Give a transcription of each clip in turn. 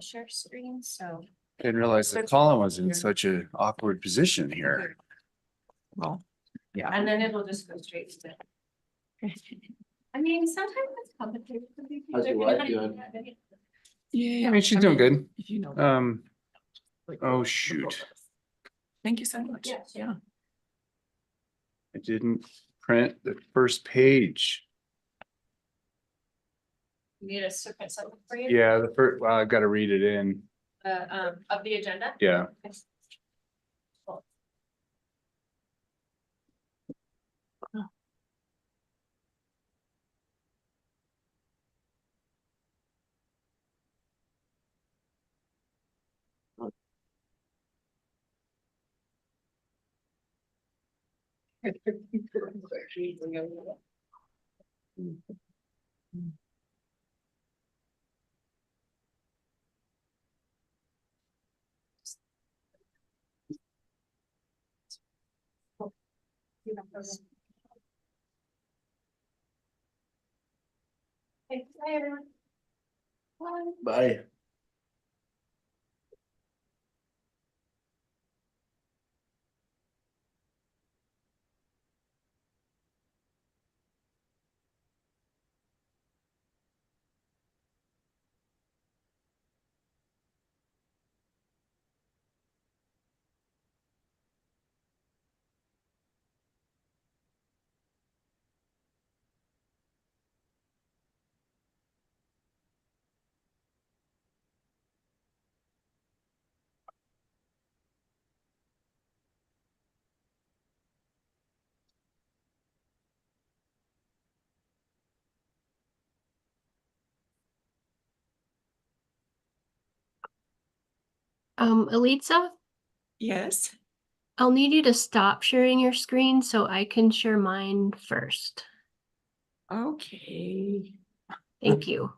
share screen, so. Didn't realize that Colin was in such an awkward position here. Well, yeah. And then it'll just go straight to the. I mean, sometimes it's complicated. for people. How's your wife doing? Yeah, I mean, she's doing good. If you know. like, Oh, the shoot. process. Thank you so much. Yes. Yeah. I didn't print the first page. You need us to print something for you? Yeah, the first, well, I've got to read it in. Of the agenda? Yeah. Cool. Thanks, everyone. Bye. Bye. Elitza, Yes. I'll need you to stop sharing your screen so I can share mine first. Okay. Thank you.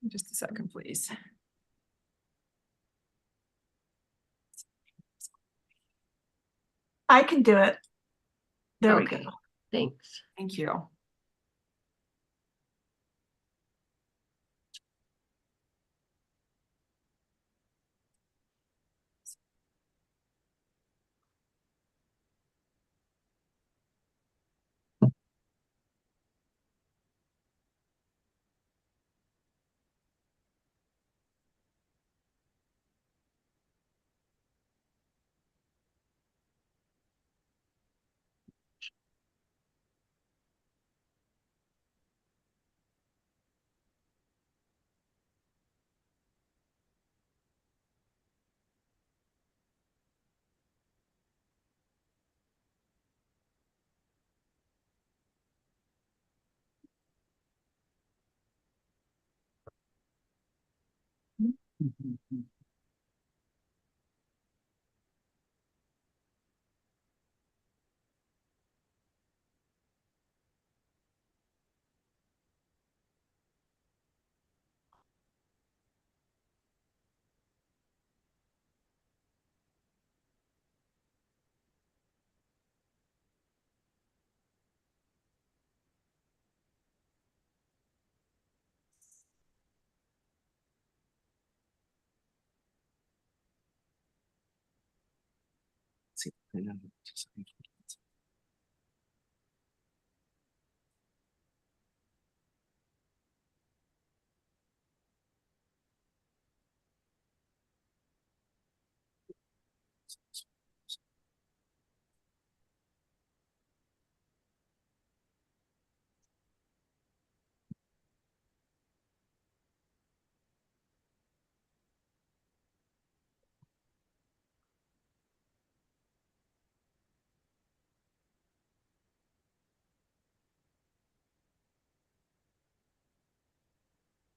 Just a second, please. I can do it. There we Okay. go. Thanks. Thank you.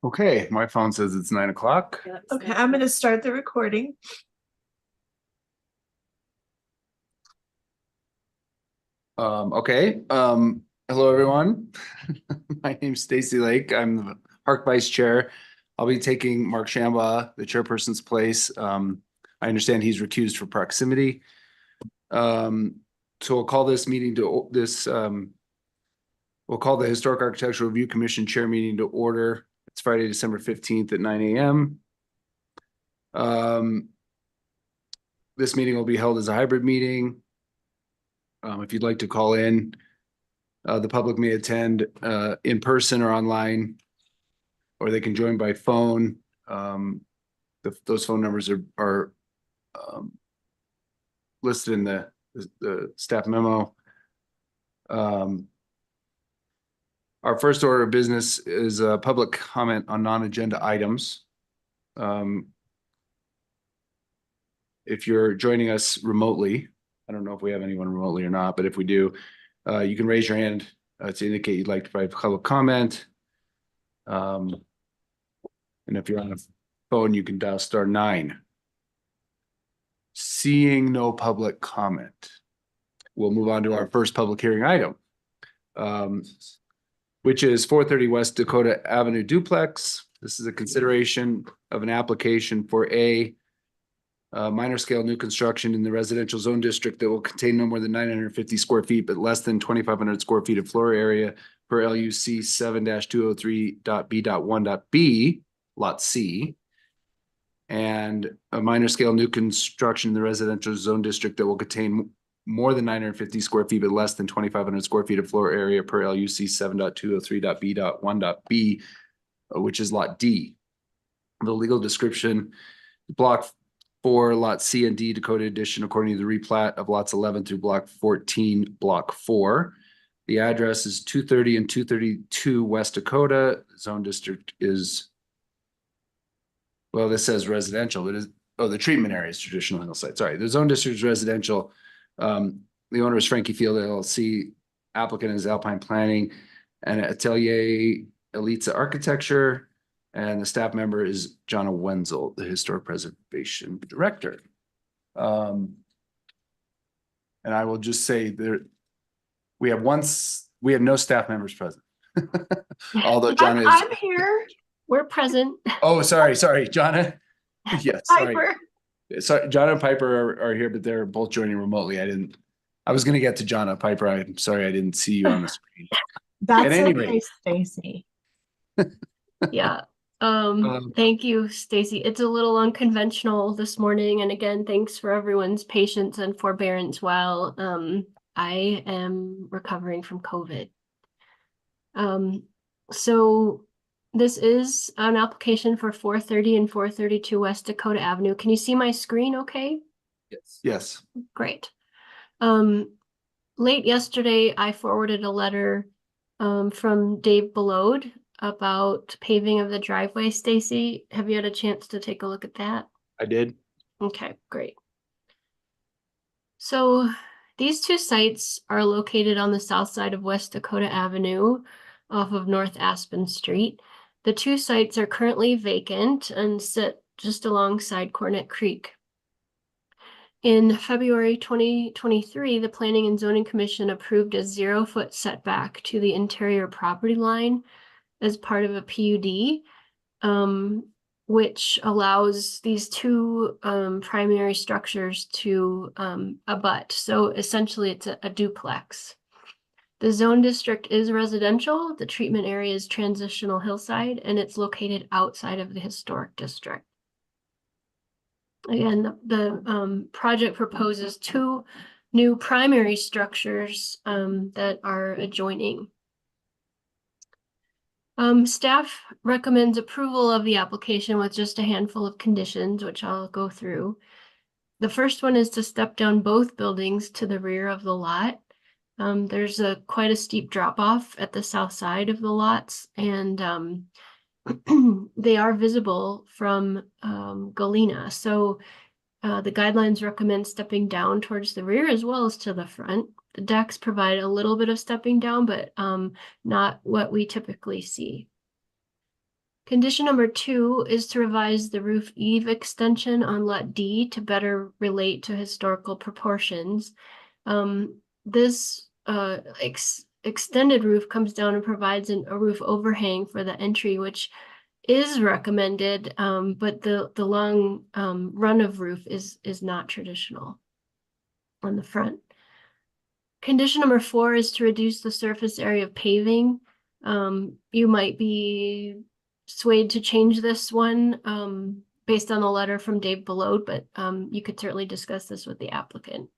Okay, my phone says it's 9 o'clock. Okay, I'm gonna start the recording. Okay, hello, everyone. My name's Stacy Lake. I'm the HARC Vice Chair. I'll be taking Mark Shambaugh, the chairperson's place. I understand he's recused for proximity. So we'll call this meeting to we'll call the Historic Architectural Review Commission Chair meeting to order. It's Friday, December 15th at 9 a.m. This meeting will be held as a hybrid meeting. If you'd like to call in, the public may attend in person or online, or they can join by phone. Those phone numbers are listed in the staff memo. Our first order of business is a public comment on non-agenda items. If you're joining us remotely, I don't know if we have anyone remotely or not, but if we do, you can raise your hand to indicate you'd like to provide public comment. And if you're on a phone, you can dial *9. Seeing no public comment, we'll move on to our first public hearing item, which is 430 West Dakota Avenue duplex. This is a consideration of an application for a minor scale new construction in the residential zone district that will contain no more than 950 square feet, but less than 2,500 square feet of floor area per LUC 7-203.B.1.B, Lot C. And a minor scale new construction in the residential zone district that will contain more than 950 square feet, but less than 2,500 square feet of floor area per LUC 7.203.B.1.B, which is Lot D. The legal description, Block 4, Lot C and D, Dakota Edition, according to the replat of lots 11 through Block 14, Block 4. The address is 230 and 232 West Dakota. Zone district is, well, this says residential. It is, oh, the treatment area is traditional hillside. Sorry, the zone district is residential. The owner is Frankie Field LLC. Applicant is Alpine Planning and Atelier Elitza Architecture. And the staff member is Jonna Wenzel, the Historic Preservation Director. And I will just say there, we have no staff members present. Although Jonna I'm here. We're present. Oh, sorry, Jonna. Yes, sorry. Piper. Sorry, John and Piper are here, but they're both joining remotely. I was gonna get to John and Piper. I'm sorry I didn't see you on the screen. That's At any okay, rate. Stacy. Yeah. Thank you, Stacy. It's a little unconventional this morning. And again, thanks for everyone's patience and forbearance while I am recovering from COVID. So this is an application for 430 and 432 West Dakota Avenue. Can you see my screen okay? Yes. Great. Late yesterday, I forwarded a letter from Dave Belode about paving of the driveway. Stacy, have you had a chance to take a look at that? I did. Okay, great. So these two sites are located on the south side of West Dakota Avenue off of North Aspen Street. The two sites are currently vacant and sit just alongside Cornet Creek. In February 2023, the Planning and Zoning Commission approved a 0-foot setback to the interior property line as part of a PUD, which allows these two primary structures to abut. So essentially it's a duplex. The zone district is residential, the treatment area is transitional hillside, and it's located outside of the historic district. Again, the project proposes two new primary structures that are adjoining. Staff recommends approval of the application with just a handful of conditions, which I'll go through. The first one is to step down both buildings to the rear of the lot. There's quite a steep drop off at the south side of the lots, and they are visible from Galena. So the guidelines recommend stepping down towards the rear as well as to the front. The decks provide a little bit of stepping down, but not what we typically see. Condition number 2 is to revise the roof eave extension on Lot D to better relate to historical proportions. This extended roof comes down and provides a roof overhang for the entry, which is recommended, but the long run of roof is not traditional on the front. Condition number 4 is to reduce the surface area of paving. You might be swayed to change this one, based on the letter from Dave Belode, but, you could certainly discuss this with the applicant.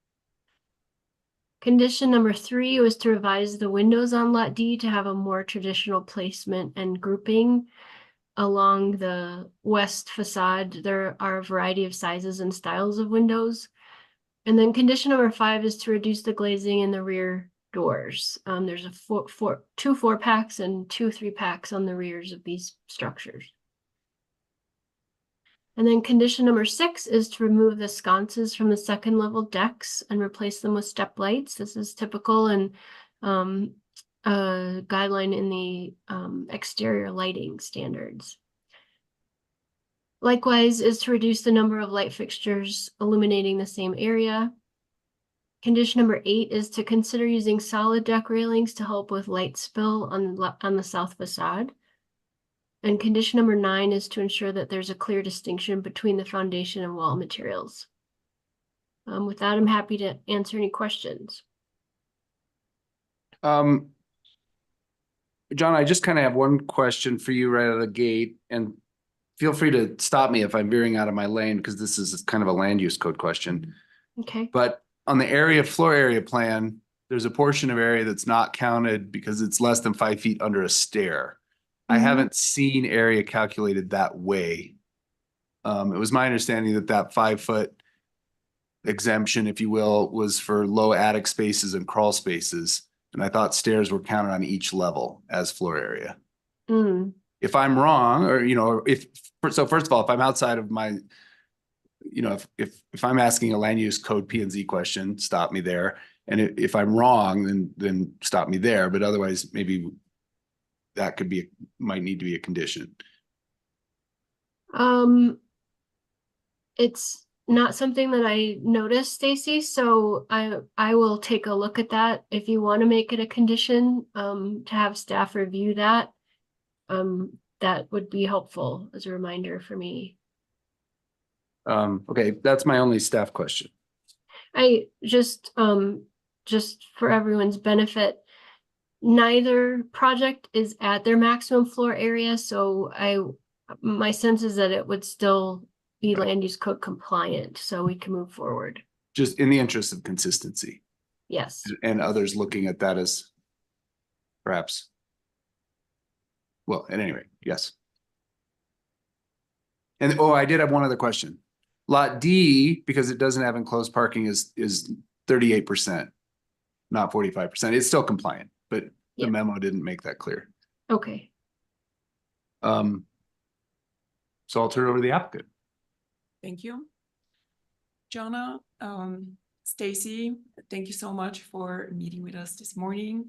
Condition number 3 was to revise the windows on Lot D to have a more traditional placement and grouping along the west facade. There are a variety of sizes and styles of windows. And then condition number 5 is to reduce the glazing in the rear doors. There's two 4-packs and 2 3-packs on the rears of these structures. And then condition number 6 is to remove the sconces from the second level decks and replace them with step lights. This is typical and a guideline in the exterior lighting standards. Likewise is to reduce the number of light fixtures illuminating the same area. Condition number 8 is to consider using solid deck railings to help with light spill on the south facade. And condition number 9 is to ensure that there's a clear distinction between the foundation and wall materials. With that, I'm happy to answer any questions. John, I just kind of have one question for you right out of the gate, and feel free to stop me if I'm veering out of my lane, because this is kind of a land use code question. Okay. But on the floor area plan, there's a portion of area that's not counted because it's less than 5 feet under a stair. I haven't seen area calculated that way. It was my understanding that that 5-foot exemption, if you will, was for low attic spaces and crawl spaces. And I thought stairs were counted on each level as floor area. If I'm wrong, or, so first of all, if I'm outside of my, if I'm asking a land use code P and Z question, stop me there. And if I'm wrong, then stop me there. But otherwise, maybe that might need to be a condition. It's not something that I noticed, Stacy, so I will take a look at that. If you want to make it a condition, to have staff review that, that would be helpful as a reminder for me. Okay, that's my only staff question. I just for everyone's benefit, neither project is at their maximum floor area, so my sense is that it would still be land use code compliant, so we can move forward. Just in the interest of consistency. Yes. And others looking at that as perhaps. Well, at any rate, yes. And I did have one other question. Lot D, because it doesn't have enclosed parking, is 38%, not 45%. It's still compliant, but the memo didn't make that clear. Okay. So I'll turn it over to the applicant. Thank you. Jonna, Stacy, thank you so much for meeting with us this morning,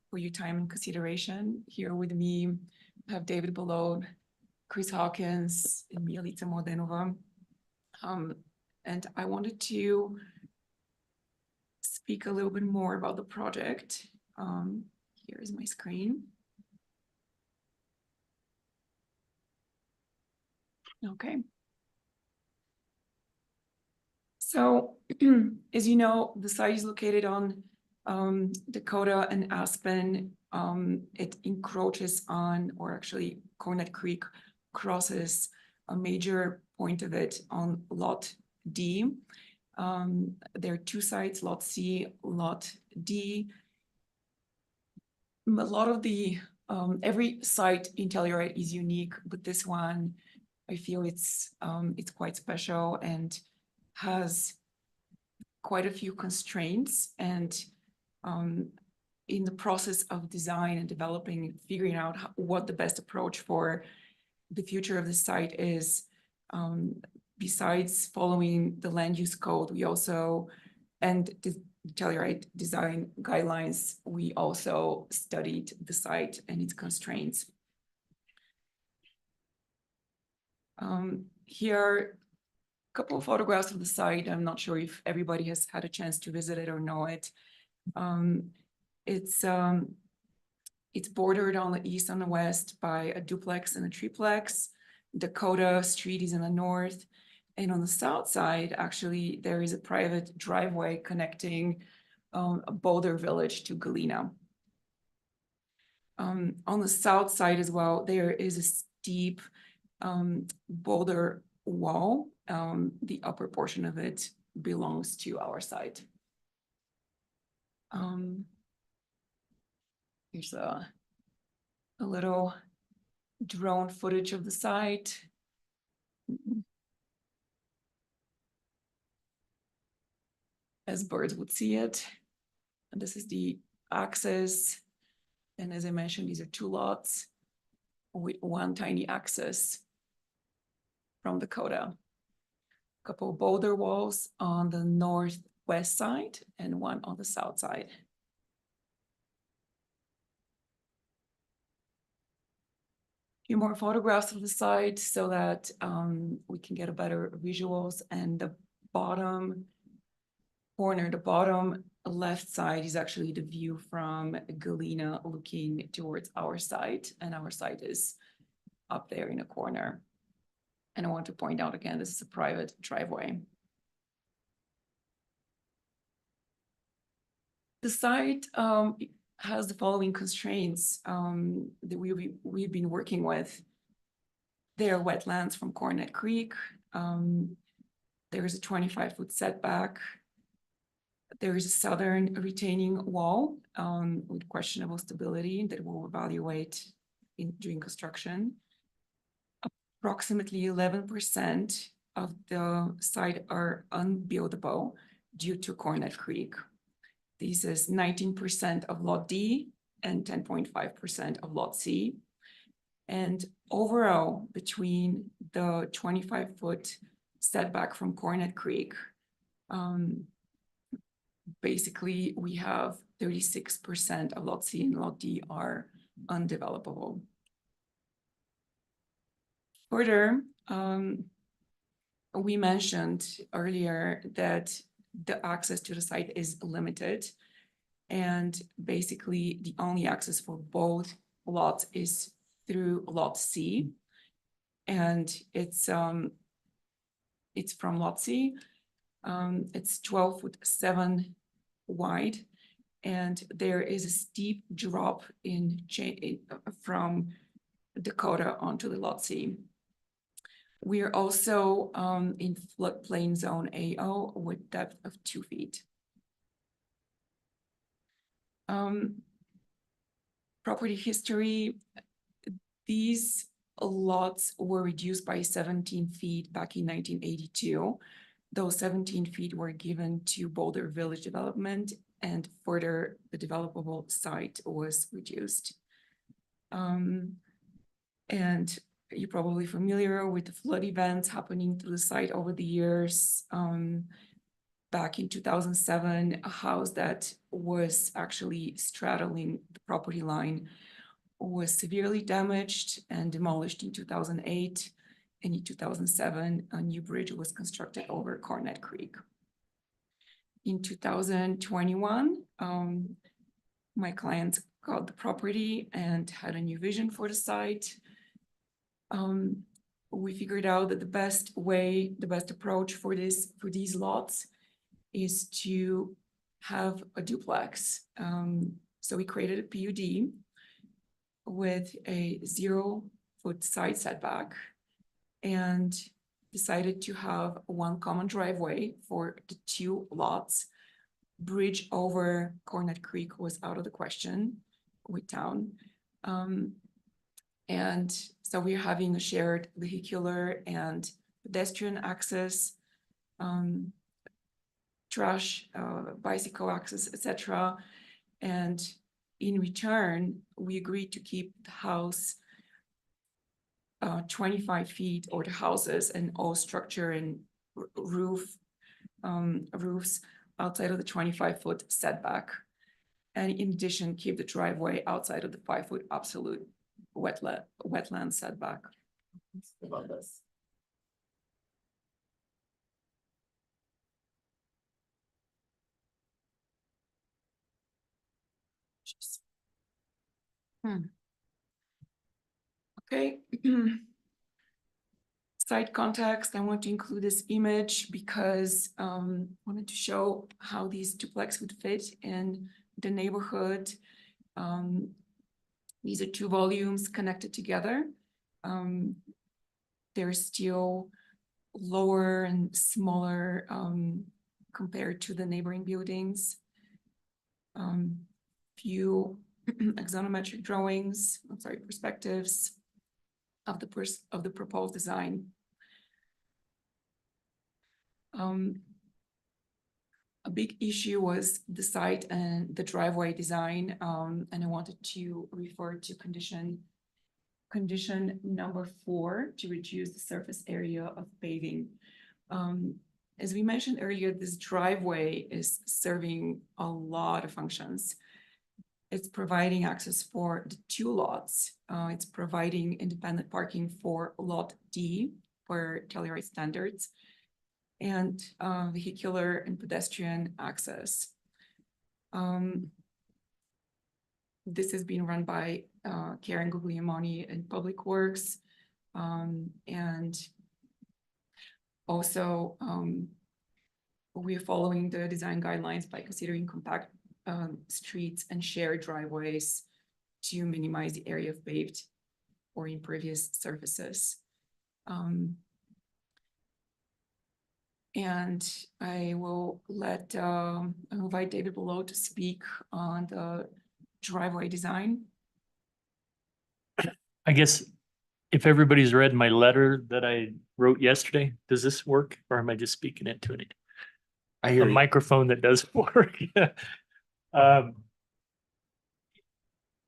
for your time and consideration. Here with me, I have David Belode, Chris Hawkins, and Milica Modenova. And I wanted to speak a little bit more about the project. Here is my screen. Okay. So, as you know, the site is located on Dakota and Aspen. It encroaches on, or actually Cornet Creek crosses a major point of it on Lot D. There are 2 sites, Lot C, Lot D. A lot of the, every site in Telluride is unique, but this one, I feel it's quite special and has quite a few constraints, and in the process of design and developing, figuring out what the best approach for the future of the site is. Besides following the land use code, we also, and the Telluride design guidelines, we also studied the site and its constraints. Here are a couple of photographs of the site. I'm not sure if everybody has had a chance to visit it or know it. It's bordered on the east and the west by a duplex and a triplex. Dakota Street is in the north. And on the south side, actually, there is a private driveway connecting Boulder Village to Galena. On the south side as well, there is a steep boulder wall. The upper portion of it belongs to our site. Here's a little drone footage of the site. As birds would see it. And this is the access. And as I mentioned, these are 2 lots with 1 tiny access from the coda. Couple boulder walls on the northwest side and 1 on the south side. Few more photographs of the site so that we can get a better visuals. And the bottom corner, the bottom left side is actually the view from Galena looking towards our site, and our site is up there in a corner. And I want to point out again, this is a private driveway. The site has the following constraints that we've been working with. There are wetlands from Cornet Creek. There is a 25-foot setback. There is a southern retaining wall with questionable stability that we'll evaluate during construction. Approximately 11% of the site are unbuildable due to Cornet Creek. This is 19% of Lot D and 10.5% of Lot C. And overall, between the 25-foot setback from Cornet Creek, basically we have 36% of Lot C and Lot D are undevelopable. Further, we mentioned earlier that the access to the site is limited, and basically the only access for both lots is through Lot C, and it's from Lot C. It's 12.7 wide, and there is a steep drop from Dakota onto the Lot C. We are also in floodplain zone AO with depth of 2 feet. Property history, these lots were reduced by 17 feet back in 1982. Those 17 feet were given to Boulder Village Development, and further the developable site was reduced. And you're probably familiar with the flood events happening to the site over the years. Back in 2007, a house that was actually straddling the property line was severely damaged and demolished in 2008. And in 2007, a new bridge was constructed over Cornet Creek. In 2021, my client got the property and had a new vision for the site. We figured out that the best approach for these lots is to have a duplex. So we created a PUD with a 0-foot side setback and decided to have 1 common driveway for the 2 lots. Bridge over Cornet Creek was out of the question with town. And so we're having a shared vehicular and pedestrian access, trash, bicycle access, etc. And in return, we agreed to keep the house 25 feet, or the houses and all structure and roofs outside of the 25-foot setback. And in addition, keep the driveway outside of the 5-foot absolute wetland setback. About this. Okay. Site context, I want to include this image because I wanted to show how these duplex would fit in the neighborhood. These are 2 volumes connected together, they're still lower and smaller compared to the neighboring buildings. Few axonometric drawings, perspectives of the proposed design. A big issue was the site and the driveway design, and I wanted to refer to condition number 4 to reduce the surface area of paving. As we mentioned earlier, this driveway is serving a lot of functions. It's providing access for the 2 lots. It's providing independent parking for lot D for Telluride standards, and vehicular and pedestrian access. This is being run by Karen Guglielmoni in Public Works. And also we're following the design guidelines by considering compact streets and shared driveways to minimize the area of paved or impervious surfaces. And I will invite David below to speak on the driveway design. I guess if everybody's read my letter that I wrote yesterday, does this work, or am I just speaking into it? I A hear you. microphone that does work.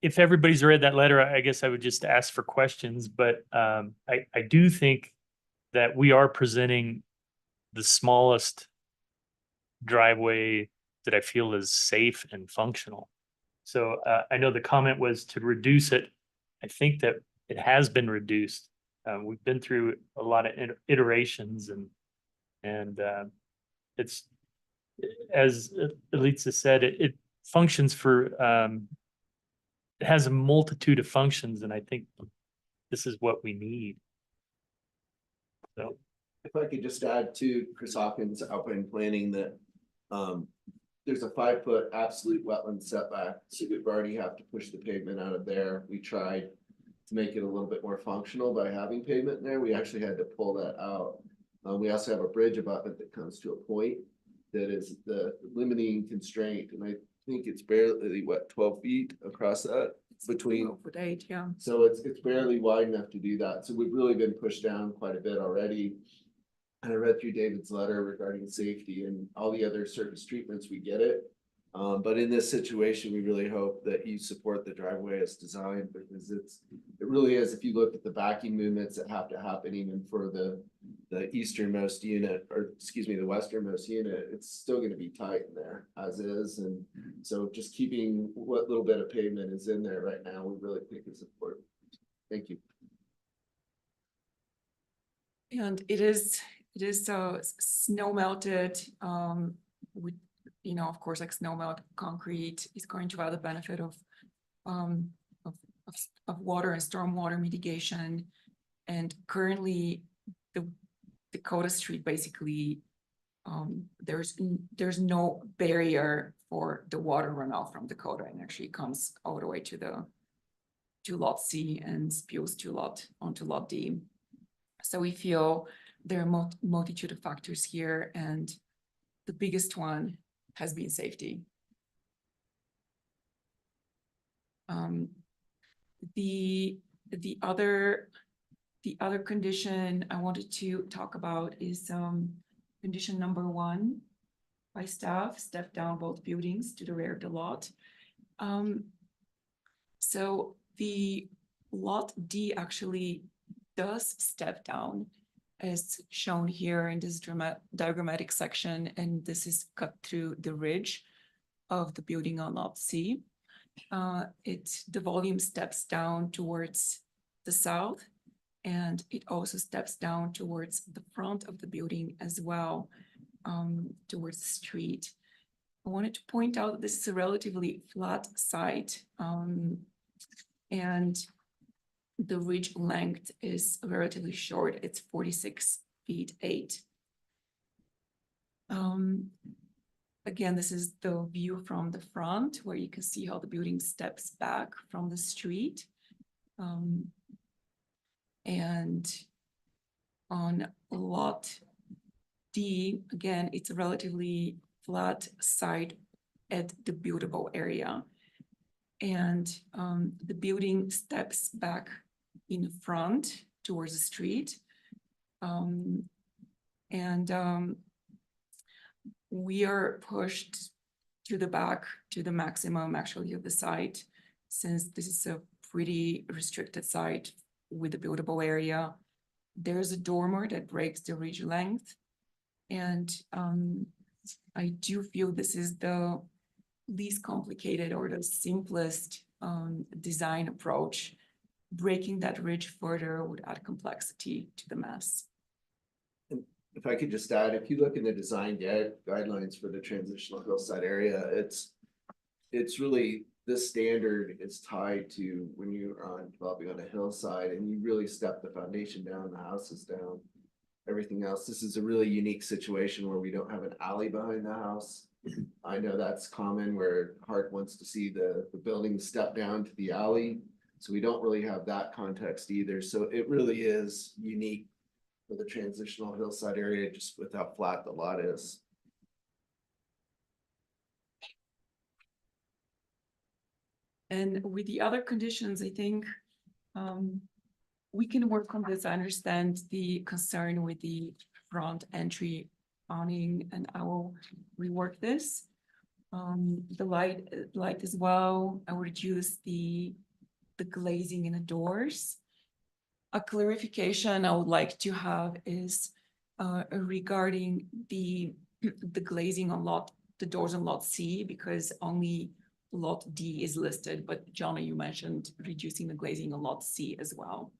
If everybody's read that letter, I guess I would just ask for questions, but I do think that we are presenting the smallest driveway that I feel is safe and functional. So I know the comment was to reduce it. I think that it has been reduced. We've been through a lot of iterations, and it's, as Elitsa said, it functions for, it has a multitude of functions, and I think this is what we need. So. If I could just add to Chris Hawkins, Alpine Planning, that there's a 5-foot absolute wetland setback, so we've already have to push the pavement out of there. We tried to make it a little bit more functional by having pavement in there. We actually had to pull that out. We also have a bridge abutment that comes to a point that is the limiting constraint, and I think it's barely 12 feet across that between. 8, yeah. So it's barely wide enough to do that. So we've really been pushed down quite a bit already. And I read through David's letter regarding safety and all the other surface treatments, we get it. But in this situation, we really hope that you support the driveway as designed, because it really is, if you look at the backing movements that have to happen even for the easternmost unit, or excuse me, the westernmost unit, it's still going to be tight in there as is. And so just keeping what little bit of pavement is in there right now, we really think is important. Thank you. And it is snow melted, with, of course, like snow melt concrete is going to have the benefit of water and stormwater mitigation. And currently the Dakota Street, basically, there's no barrier for the water runoff from Dakota, and actually comes all the way to lot C and spews onto lot D. So we feel there are multitude of factors here, and the biggest one has been safety. The other condition I wanted to talk about is condition number 1 by staff: step down both buildings to the rear of the lot. So the lot D actually does step down, as shown here in this diagrammatic section, and this is cut through the ridge of the building on lot C. The volume steps down towards the south, and it also steps down towards the front of the building as well, towards the street. I wanted to point out that this is a relatively flat site, and the ridge length is relatively short. It's 46 feet 8. Again, this is the view from the front, where you can see how the building steps back from the street. And on lot D, again, it's a relatively flat site at the buildable area. And the building steps back in front towards the street. We are pushed to the back to the maximum actually of the site, since this is a pretty restricted site with the buildable area. There's a dormer that breaks the ridge length. And I do feel this is the least complicated or the simplest design approach. Breaking that ridge further would add complexity to the mess. If I could just add, if you look in the design guidelines for the transitional hillside area, it's really, this standard is tied to when you're developing on a hillside and you really step the foundation down, the house is down, everything else. This is a really unique situation where we don't have an alley behind the house. I know that's common where HARC wants to see the building step down to the alley. So we don't really have that context either. So it really is unique for the transitional hillside area, just with how flat the lot is. And with the other conditions, I think we can work on this. I understand the concern with the front entry awning, and I will rework this. The light as well, I will reduce the glazing in the doors. A clarification I would like to have is regarding the glazing on the doors on lot C, because only lot D is listed, but Johnny, you mentioned reducing the glazing on lot C as well.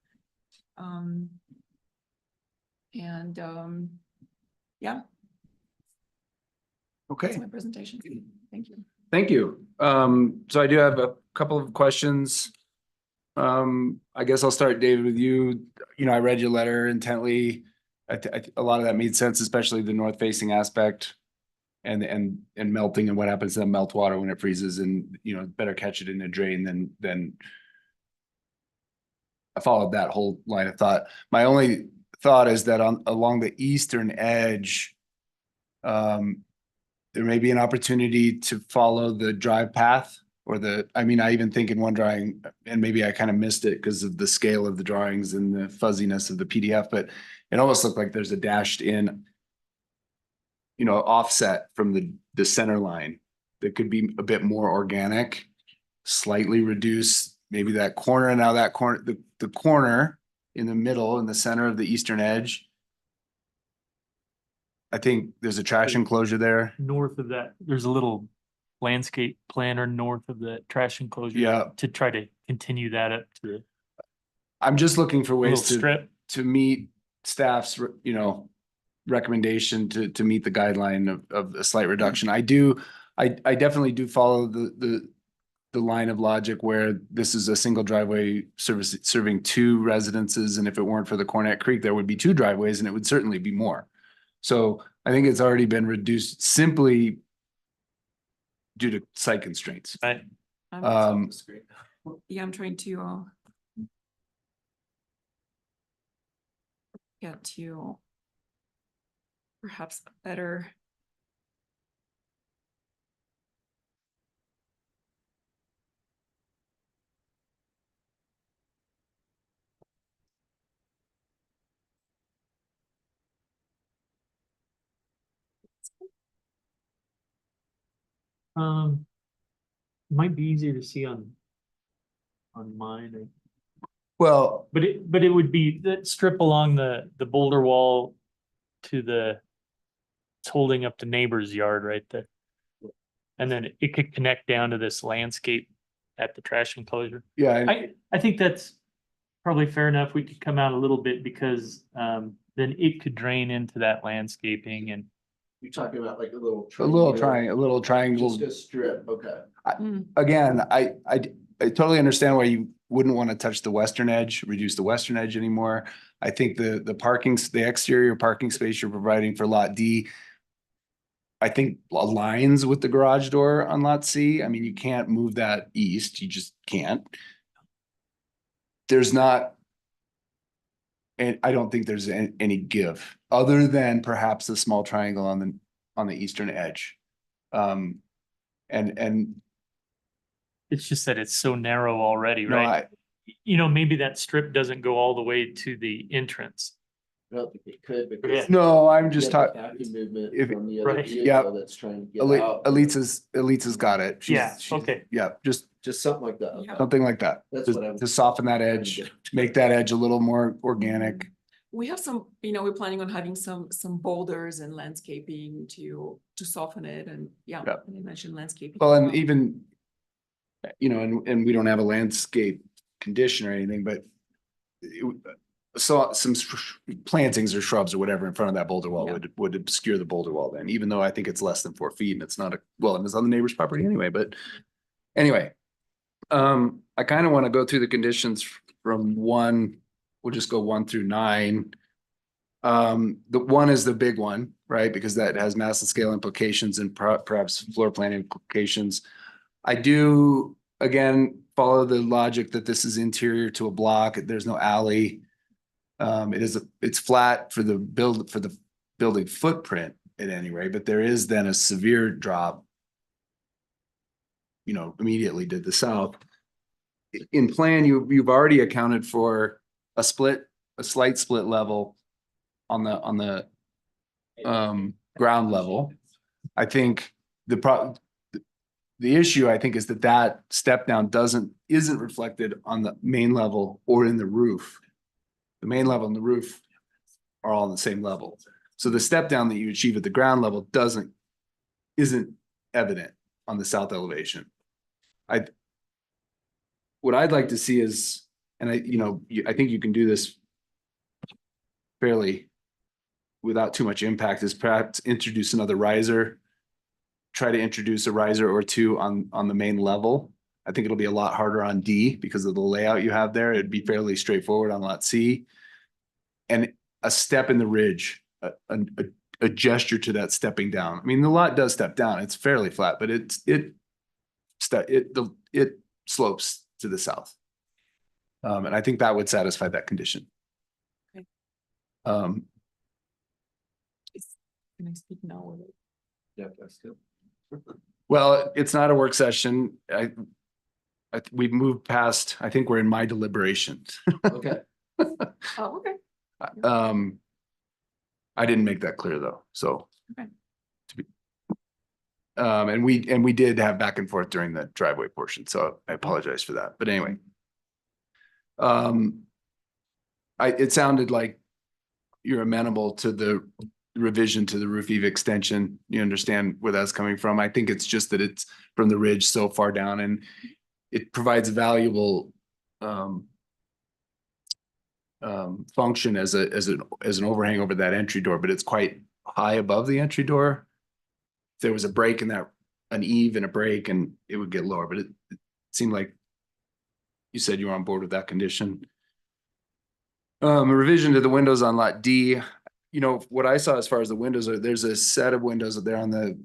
Yeah, Okay. that's my presentation. Thank you. Thank you. So I do have a couple of questions. I guess I'll start, David, with you. You know, I read your letter intently. A lot of that made sense, especially the north facing aspect and melting and what happens to the meltwater when it freezes, and, you know, better catch it in a drain than I followed that whole line of thought. My only thought is that along the eastern edge, there may be an opportunity to follow the drive path or I mean, I even think in one drawing, and maybe I kind of missed it because of the scale of the drawings and the fuzziness of the PDF, but it almost looked like there's a dashed in, you know, offset from the center line that could be a bit more organic, slightly reduce maybe that corner. And now that corner, the corner in the middle, in the center of the eastern edge, I think there's a trash enclosure there. North of that, there's a little landscape planter north of the trash enclosure. Yeah. To try to continue that up to the I'm just looking for little ways strip. to meet staff's, you know, recommendation to meet the guideline of a slight reduction. I definitely do follow the line of logic where this is a single driveway serving two residences. And if it weren't for the Cornet Creek, there would be two driveways and it would certainly be more. So I think it's already been reduced simply due to site constraints. Right. Yeah, I'm trying to get to perhaps a better. Might be easier to see on mine. Well, But it would be that strip along the boulder wall to it's holding up the neighbor's yard right there. And then it could connect down to this landscape at the trash enclosure. yeah, I think that's probably fair enough. We could come out a little bit because then it could drain into that landscaping and You're talking about like a little triangle. Just a strip, okay. Again, I totally understand why you wouldn't want to touch the western edge, reduce the western edge anymore. I think the exterior parking space you're providing for lot D, I think aligns with the garage door on lot C. I mean, you can't move that east, you just can't. There's not And I don't think there's any give, other than perhaps the small triangle on the eastern edge. And It's just that it's so narrow already, no, right? You know, maybe that strip doesn't go all the way to the entrance. I don't think it could Yeah. because. no, I'm you just get the talking. backing movement if- from the other right, yeah. vehicle that's trying to get out. Elisa's got it. She's- Okay. Yeah, just Just something like that. Yeah. something like that. That's Just what I'm to soften that trying to edge, get. make that edge a little more organic. We have some, we're planning on having some boulders and landscaping to soften it and yeah, Yeah. and you mentioned landscaping. Well, as and well. even, and we don't have a landscape condition or anything, but so some plantings or shrubs or whatever in front of that boulder wall Yeah. would obscure the boulder wall then, even though I think it's less than 4 feet and it's not and it's on the neighbor's property anyway, but anyway. I kind of want to go through the conditions from we'll just go 1 through 9. The 1 is the big one, right? Because that has massive scale implications and perhaps floor plan implications. I do, again, follow the logic that this is interior to a block. There's no alley. It's flat for the building footprint at any rate, but there is then a severe drop, immediately to the south. In plan, you've already accounted for a slight split level on the ground level. I think the issue, I think, is that step down isn't reflected on the main level or in the roof. The main level and the roof are all on the same level. So the step down that you achieve at the ground level isn't evident on the south elevation. What I'd like to see is, and I think you can do this fairly without too much impact, is perhaps introduce another riser. Try to introduce a riser or two on the main level. I think it'll be a lot harder on D because of the layout you have there. It'd be fairly straightforward on lot C. And a step in the ridge, a gesture to that stepping down. I mean, the lot does step down. It's fairly flat, but it slopes to the south. And I think that would satisfy that condition. Okay. Um, Can I speak now? Or- Yeah, that's good. well, it's not a work session. We've moved past, I think we're in my deliberations. Okay. Oh, okay. I didn't make that clear though, so. Okay. And we did have back and forth during the driveway portion, so I apologize for that, but anyway. It sounded like you're amenable to the revision to the roof eave extension. You understand where that's coming from. I think it's just that it's from the ridge so far down and it provides valuable function as an overhang over that entry door, but it's quite high above the entry door. If there was a break in that, an eave and a break, and it would get lower, but it seemed like you said you were on board with that condition. A revision to the windows on lot D. What I saw as far as the windows are, there's a set of windows there on the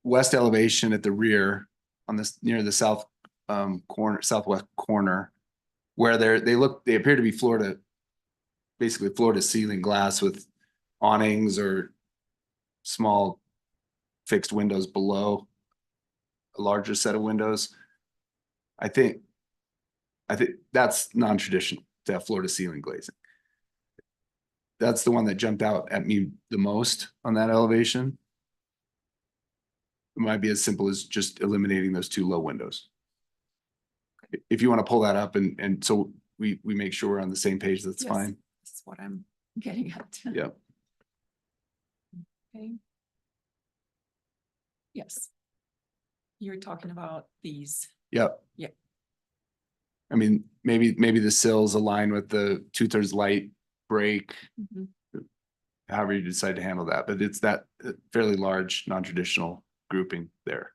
west elevation at the rear on this near the southwest corner, where they appear to be basically floor to ceiling glass with awnings or small fixed windows below a larger set of windows. I think that's non-traditional to have floor to ceiling glazing. That's the one that jumped out at me the most on that elevation. It might be as simple as just eliminating those 2 low windows. If you want to pull that up and so we make sure we're on the same page, that's Yes. fine. This is what I'm getting at. Yeah. Okay. Yes. You're talking about these. Yep. Yeah. I mean, maybe the sills align with the 2/3 light break, Mhm. however you decide to handle that, but it's that fairly large, non-traditional grouping there.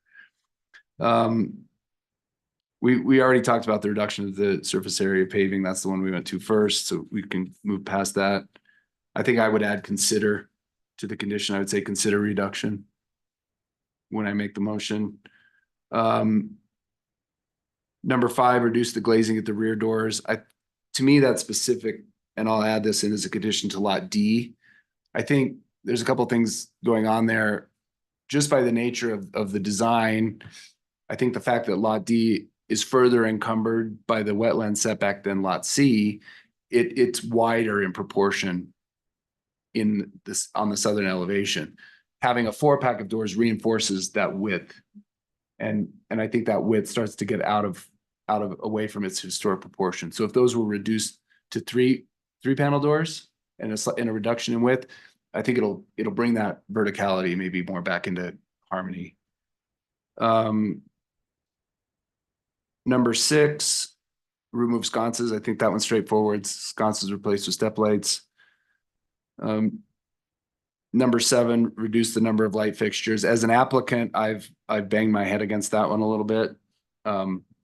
We already talked about the reduction of the surface area paving. That's the one we went to first, so we can move past that. I think I would add consider to the condition. I would say consider reduction when I make the motion. Number 5, reduce the glazing at the rear doors. To me, that's specific and I'll add this in as a condition to lot D. I think there's a couple things going on there. Just by the nature of the design, I think the fact that lot D is further encumbered by the wetland setback than lot C, it's wider in proportion in this, on the southern elevation. Having a 4-pack of doors reinforces that width. And I think that width starts to get out of away from its historic proportion. So if those were reduced to three panel doors and a reduction in width, I think it'll bring that verticality maybe more back into harmony. Number 6, remove sconces. I think that one's straightforward. Sconces replaced with step lights. Number 7, reduce the number of light fixtures. As an applicant, I've banged my head against that one a little bit.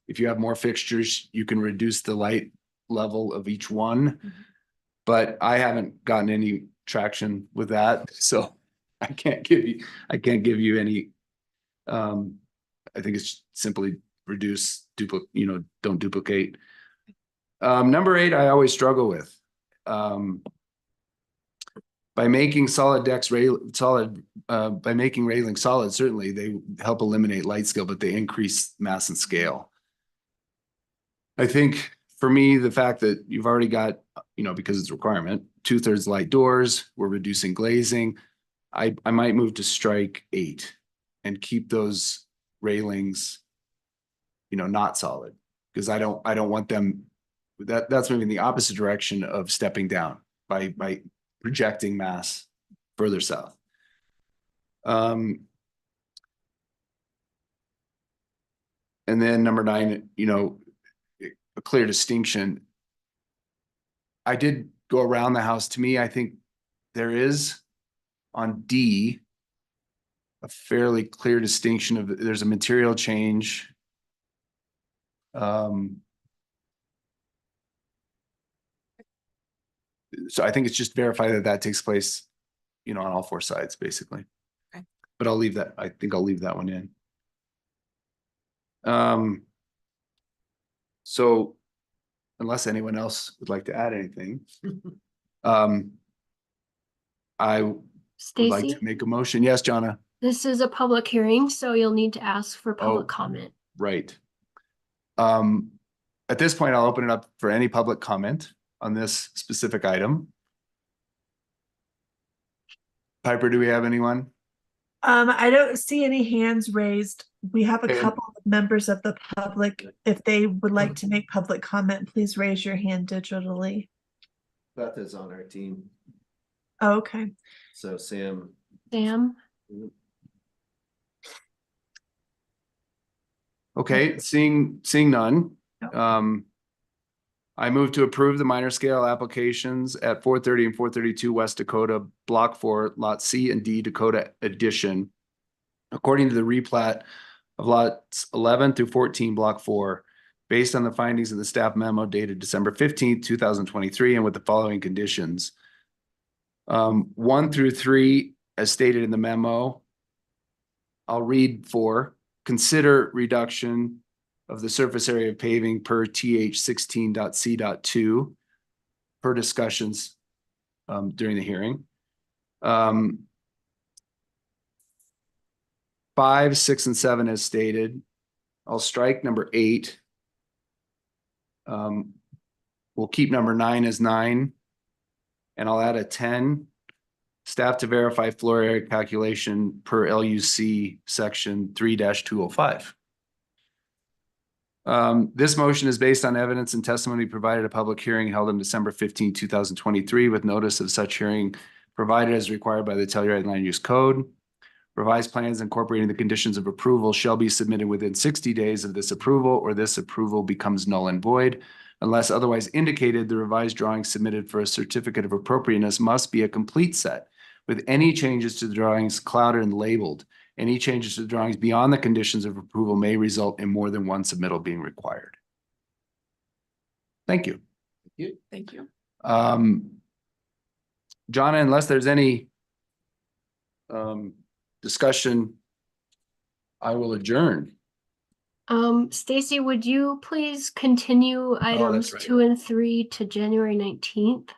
If you have more fixtures, you can reduce the light level of each one. But I haven't gotten any traction with that, so I can't give you any. I think it's simply reduce, don't duplicate. Number 8, I always struggle with. By making solid decks by making railings solid, certainly they help eliminate light scale, but they increase mass and scale. I think for me, the fact that you've already got, because it's a requirement, 2/3 light doors, we're reducing glazing. I might move to strike 8 and keep those railings, not solid, because I don't want them, that's moving the opposite direction of stepping down by projecting mass further south. And then number 9, a clear distinction. I did go around the house. To me, I think there is on D a fairly clear distinction of, there's a material change. So I think it's just verify that takes place, on all 4 sides, basically. Okay. But I think I'll leave that one in. So unless anyone else would like to add anything, I would like Stacy, to make a motion. Yes, Jonna? this is a public hearing, so you'll need to ask for public Oh. comment. Right. At this point, I'll open it up for any public comment on this specific item. Piper, do we have anyone? I don't see any hands raised. We have a Okay. couple of members of the public. If they would like to make public comment, please raise your hand digitally. Beth is on our team, Oh, okay. so Sam. Sam, Okay, seeing none. No. I move to approve the minor scale applications at 430 and 432 West Dakota, Block 4, Lot C and D Dakota Addition, according to the replat of lots 11 through 14, Block 4, based on the findings of the staff memo dated December 15th, 2023, and with the following conditions. 1 through 3, as stated in the memo. I'll read 4. Consider reduction of the surface area of paving per TH 16.C.2 per discussions during the hearing. 5, 6, and 7 as stated. I'll strike number 8. We'll keep number 9 as 9, and I'll add a 10. Staff to verify floor area calculation per LUC section 3-205. This motion is based on evidence and testimony provided at a public hearing held on December 15, 2023, with notice of such hearing provided as required by the Telluride Land Use Code. Revised plans incorporating the conditions of approval shall be submitted within 60 days of this approval, or this approval becomes null and void. Unless otherwise indicated, the revised drawing submitted for a certificate of appropriateness must be a complete set, with any changes to the drawings clouded and labeled. Any changes to the drawings beyond the conditions of approval may result in more than one submittal being required. Thank you. Thank you. Jonna, unless there's any discussion, I will adjourn. Stacy, would you please continue items right. 2 and 3 to January 19th?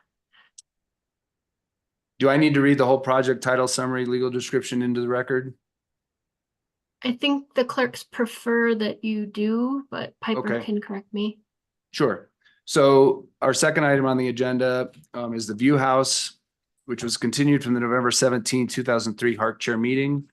Do I need to read the whole project title, summary, legal description into the record? I think the clerks prefer that you do, but Piper Okay. can correct me. Sure. So our second item on the agenda is the View House, which was continued from the November 17, 2003 HARC chair meeting.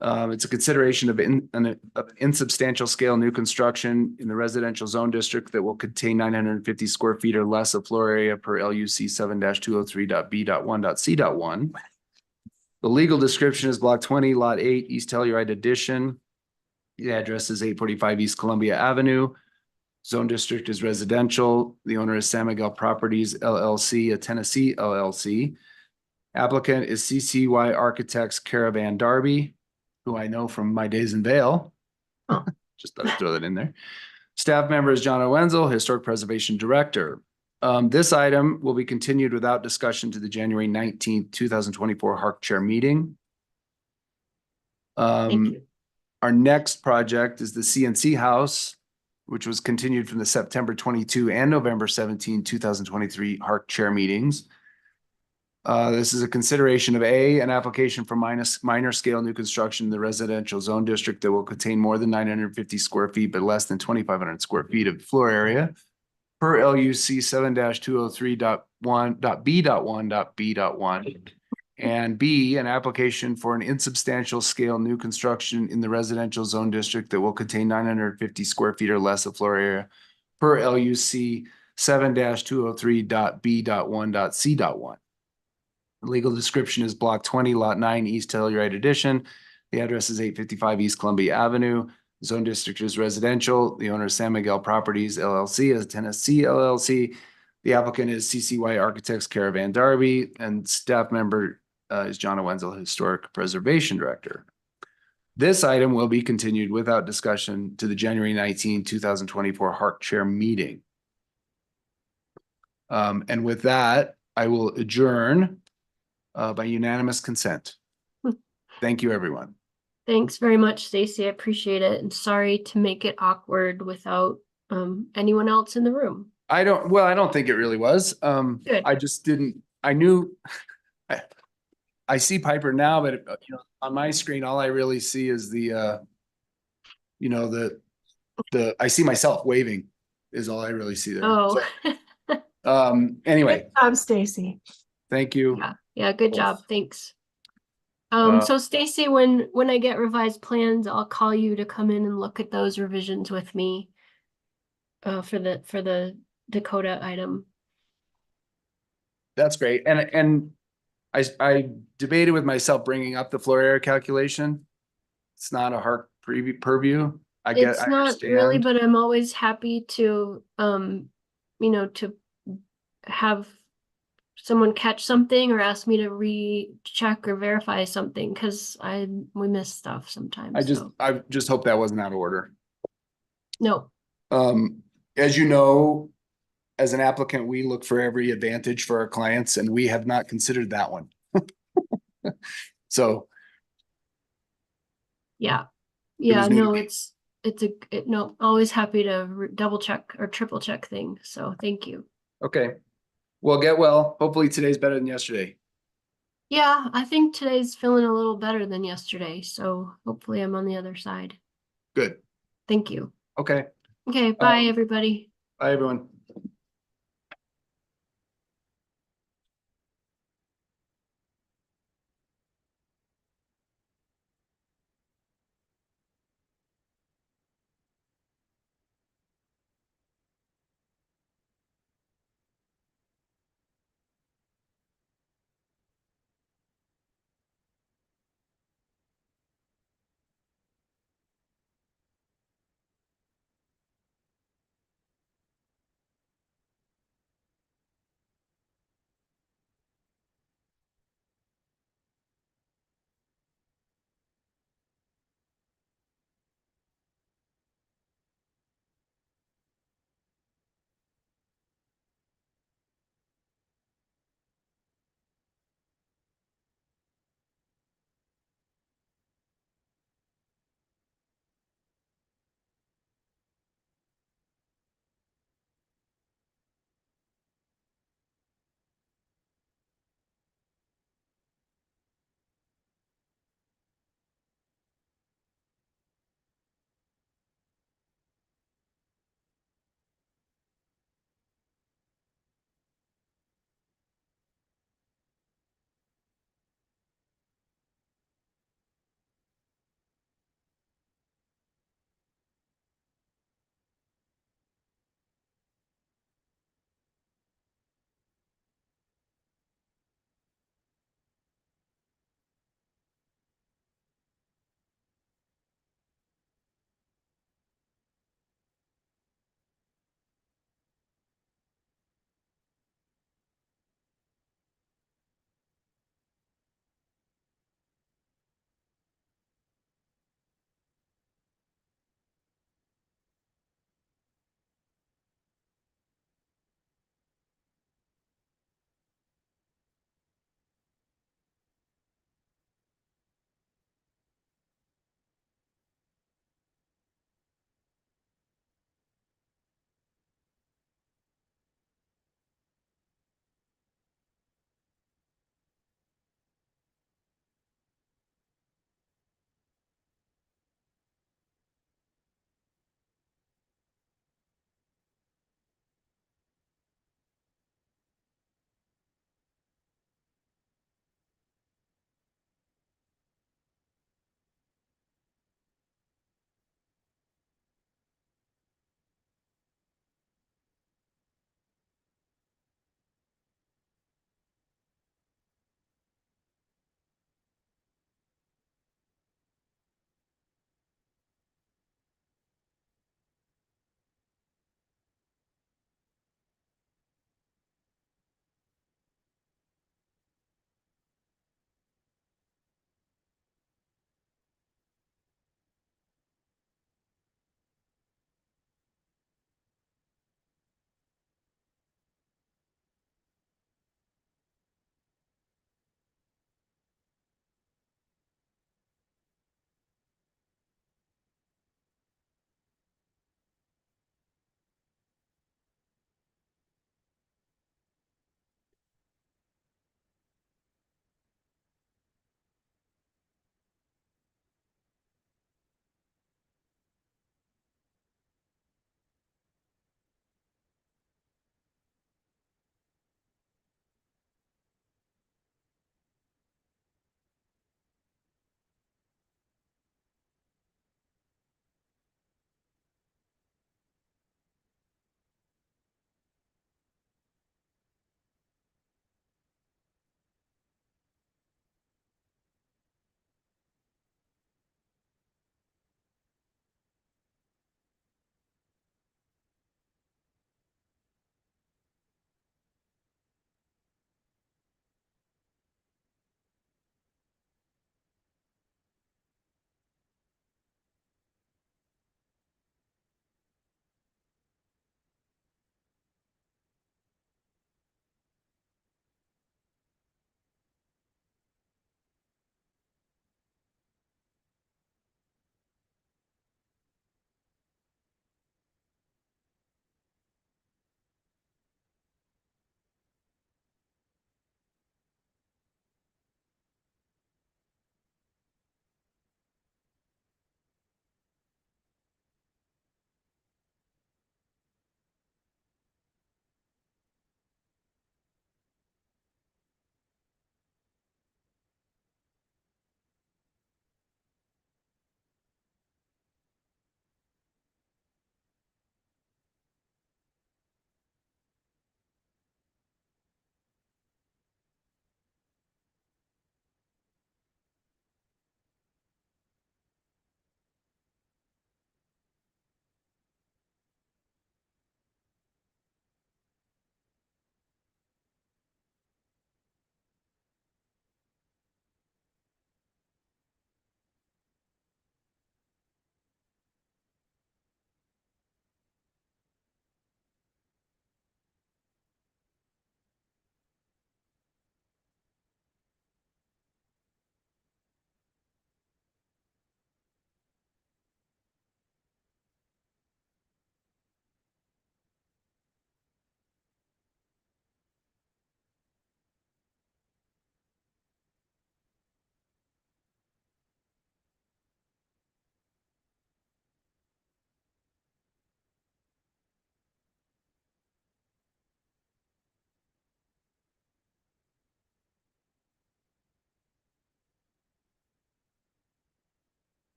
It's a consideration of an insubstantial scale new construction in the residential zone district that will contain 950 square feet or less of floor area per LUC 7-203.B.1.C.1. The legal description is block 20, lot 8, East Telluride addition. The address is 845 East Columbia Avenue. Zone district is residential. The owner is San Miguel Properties LLC, a Tennessee LLC. Applicant is CCY Architects Caravan Darby, who I know from my days in Vail. Oh. Just thought I'd throw that in there. Staff member is John Wenzel, Historic Preservation Director. This item will be continued without discussion to the January 19th, 2024 HARC chair meeting. Thank you. Our next project is the CNC House, which was continued from the September 22 and November 17, 2023 HARC chair meetings. This is a consideration of an application for minor scale new construction in the residential zone district that will contain more than 950 square feet, but less than 2,500 square feet of floor area per LUC 7-203.1.B.1.B.1. And B, an application for an insubstantial scale new construction in the residential zone district that will contain 950 square feet or less of floor area per LUC 7-203.B.1.C.1. The legal description is block 20, lot 9, East Telluride addition. The address is 855 East Columbia Avenue. Zone district is residential. The owner is San Miguel Properties LLC, as Tennessee LLC. The applicant is CCY Architects Caravan Darby, and staff member is John Wenzel, Historic Preservation Director. This item will be continued without discussion to the January 19, 2024 HARC chair meeting. And with that, I will adjourn by unanimous consent. Thank you, everyone. Thanks very much, Stacy. I appreciate it. And sorry to make it awkward without anyone else in the room. I don't think it really was. Good. I just didn't, I knew, I see Piper now, but on my screen, all I really see is the I see myself waving is all I really see there. Oh, So, anyway, Good job, Stacy. thank you. yeah, good job. Thanks. Uh, So Stacy, when I get revised plans, I'll call you to come in and look at those revisions with me for the Dakota item. That's great. And I debated with myself bringing up the floor area calculation. It's not a HARC purview. I It's not really, understand. but I'm always happy to to have someone catch something or ask me to recheck or verify something because we miss stuff sometimes. I just hope that wasn't out of order. No. As you know, as an applicant, we look for every advantage for our clients, and we have not considered that one. So. Yeah. It was new to No, me. no, always happy to double check or triple check things. So thank you. Okay. Well, get well. Hopefully today's better than yesterday. Yeah, I think today's feeling a little better than yesterday. So hopefully I'm on the other side. Good. Thank you. Okay. Okay, bye everybody. Bye, everyone.